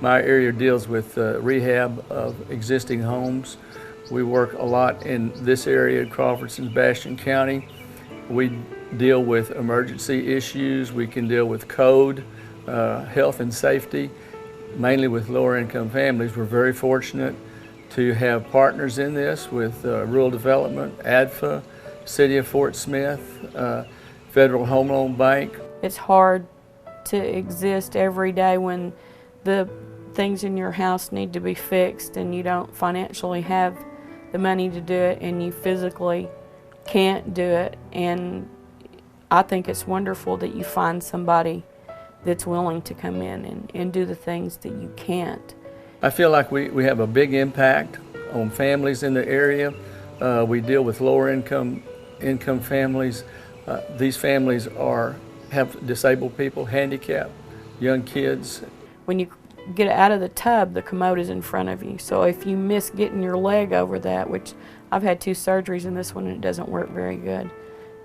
My area deals with rehab of existing homes. We work a lot in this area, Crawford-Sebastian County. We deal with emergency issues. We can deal with code, health and safety, mainly with lower income families. We're very fortunate to have partners in this with Rural Development, ADFA, City of Fort Smith, Federal Home Loan Bank. It's hard to exist every day when the things in your house need to be fixed and you don't financially have the money to do it and you physically can't do it. And I think it's wonderful that you find somebody that's willing to come in and do the things that you can't. I feel like we have a big impact on families in the area. We deal with lower income families. These families have disabled people, handicapped, young kids. When you get out of the tub, the commode is in front of you. So if you miss getting your leg over that, which I've had 2 surgeries in this one and it doesn't work very good,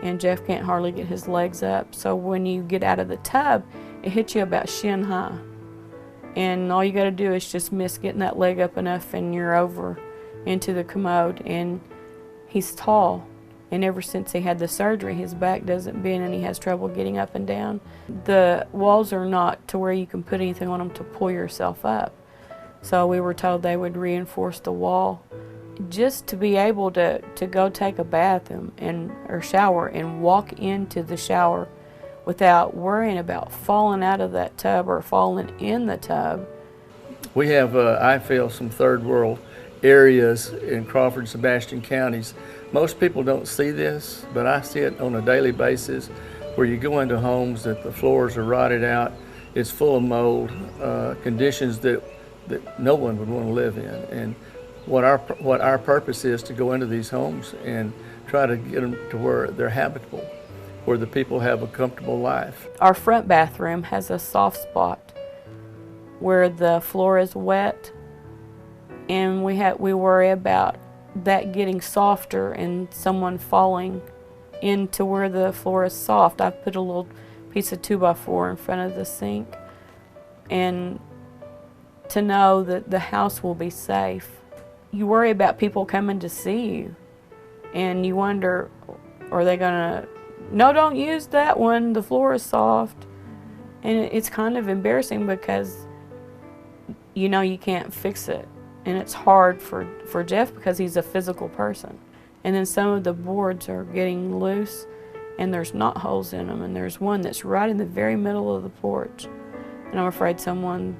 and Jeff can't hardly get his legs up. So when you get out of the tub, it hits you about shin high. And all you got to do is just miss getting that leg up enough and you're over into the commode. And he's tall. And ever since he had the surgery, his back doesn't bend and he has trouble getting up and down. The walls are not to where you can put anything on them to pull yourself up. So we were told they would reinforce the wall just to be able to go take a bath or shower and walk into the shower without worrying about falling out of that tub or falling in the tub. We have, I feel, some third world areas in Crawford-Sebastian counties. Most people don't see this, but I see it on a daily basis where you go into homes that the floors are rotted out, it's full of mold, conditions that no one would want to live in. And what our purpose is to go into these homes and try to get them to where they're habitable, where the people have a comfortable life. Our front bathroom has a soft spot where the floor is wet, and we worry about that getting softer and someone falling into where the floor is soft. I've put a little piece of 2x4 in front of the sink, and to know that the house will be safe. You worry about people coming to see you, and you wonder, are they gonna, no, don't use that one, the floor is soft. And it's kind of embarrassing because you know you can't fix it. And it's hard for Jeff because he's a physical person. And then some of the boards are getting loose and there's knot holes in them, and there's one that's right in the very middle of the porch. And I'm afraid someone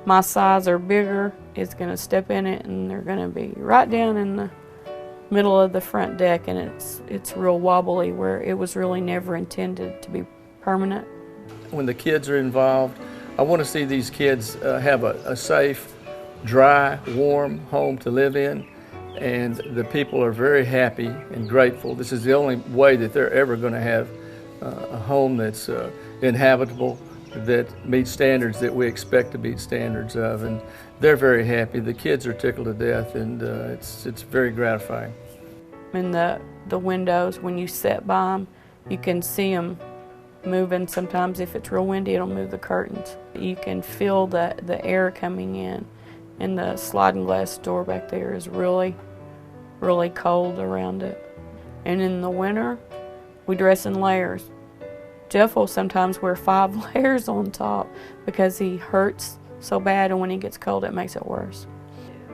my size or bigger is going to step in it and they're going to be right down in the middle of the front deck, and it's real wobbly where it was really never intended to be permanent. When the kids are involved, I want to see these kids have a safe, dry, warm home to live in, and the people are very happy and grateful. This is the only way that they're ever going to have a home that's inhabitable, that meets standards that we expect to meet standards of, and they're very happy. The kids are tickled to death, and it's very gratifying. In the windows, when you sit by them, you can see them moving. Sometimes if it's real windy, it'll move the curtains. You can feel the air coming in, and the sliding glass door back there is really, really cold around it. And in the winter, we dress in layers. Jeff will sometimes wear 5 layers on top because he hurts so bad, and when he gets cold it makes it worse.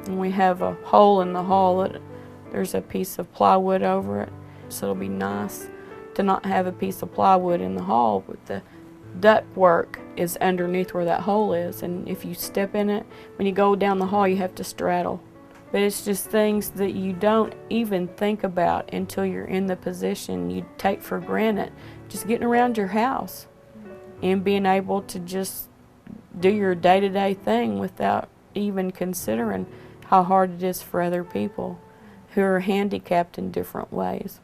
And we have a hole in the hall that there's a piece of plywood over it, so it'll be nice to not have a piece of plywood in the hall, but the ductwork is underneath where that hole is, and if you step in it, when you go down the hall you have to straddle. But it's just things that you don't even think about until you're in the position you take for granted. Just getting around your house and being able to just do your day-to-day thing without even considering how hard it is for other people who are handicapped in different ways.